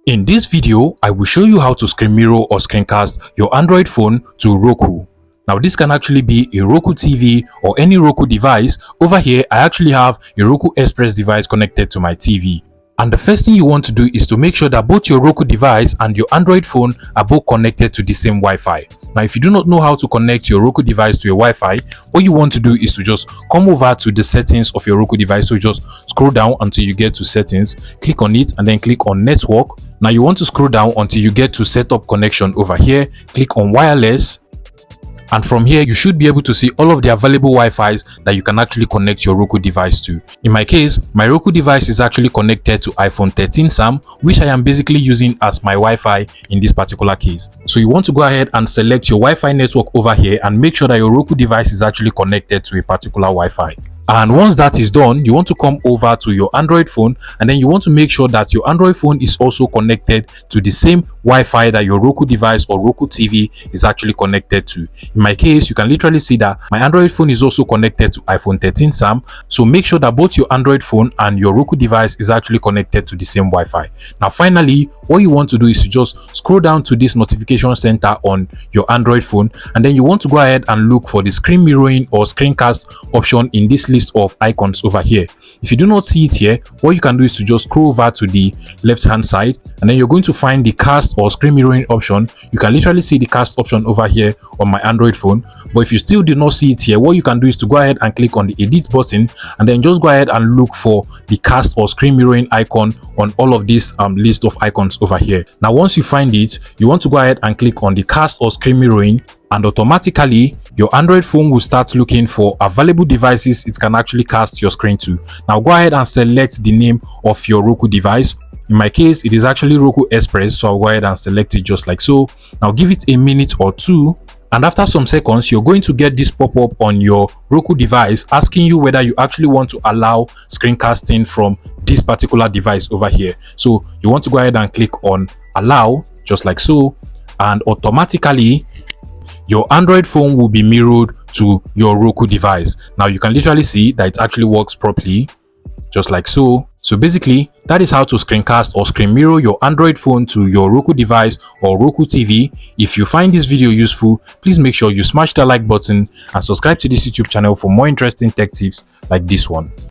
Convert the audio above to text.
In this video, I will show you how to screen mirror or screencast your Android phone to Roku. Now this can actually be a Roku TV or any Roku device. Over here, I actually have a Roku Express device connected to my TV. And the first thing you want to do is to make sure that both your Roku device and your Android phone are both connected to the same Wi-Fi. Now, if you do not know how to connect your Roku device to your Wi-Fi, what you want to do is to just come over to the settings of your Roku device. So just scroll down until you get to settings, click on it and then click on network. Now you want to scroll down until you get to setup connection over here, click on wireless. And from here, you should be able to see all of the available Wi-Fi's that you can actually connect your Roku device to. In my case, my Roku device is actually connected to iPhone 13 Sam, which I am basically using as my Wi-Fi in this particular case. So you want to go ahead and select your Wi-Fi network over here and make sure that your Roku device is actually connected to a particular Wi-Fi. And once that is done, you want to come over to your Android phone and then you want to make sure that your Android phone is also connected to the same Wi-Fi that your Roku device or Roku TV is actually connected to. In my case, you can literally see that my Android phone is also connected to iPhone 13 Sam. So make sure that both your Android phone and your Roku device is actually connected to the same Wi-Fi. Now, finally, what you want to do is to just scroll down to this notification center on your Android phone, and then you want to go ahead and look for the screen mirroring or screencast option in this list of icons over here. If you do not see it here, what you can do is to just scroll over to the left hand side and then you're going to find the cast or screen mirroring option. You can literally see the cast option over here on my Android phone, but if you still do not see it here, what you can do is to go ahead and click on the edit button and then just go ahead and look for the cast or screen mirroring icon on all of this list of icons over here. Now once you find it, you want to go ahead and click on the cast or screen mirroring, and automatically your Android phone will start looking for available devices it can actually cast your screen to. Now go ahead and select the name of your Roku device. In my case, it is actually Roku Express, so I'll go ahead and select it just like so. Now give it a minute or two, and after some seconds you're going to get this pop-up on your Roku device asking you whether you actually want to allow screencasting from this particular device over here. So you want to go ahead and click on allow just like so, and automatically your Android phone will be mirrored to your Roku device. Now you can literally see that it actually works properly just like so. So basically, that is how to screencast or screen mirror your Android phone to your Roku device or Roku TV. If you find this video useful, please make sure you smash the like button and subscribe to this YouTube channel for more interesting tech tips like this one.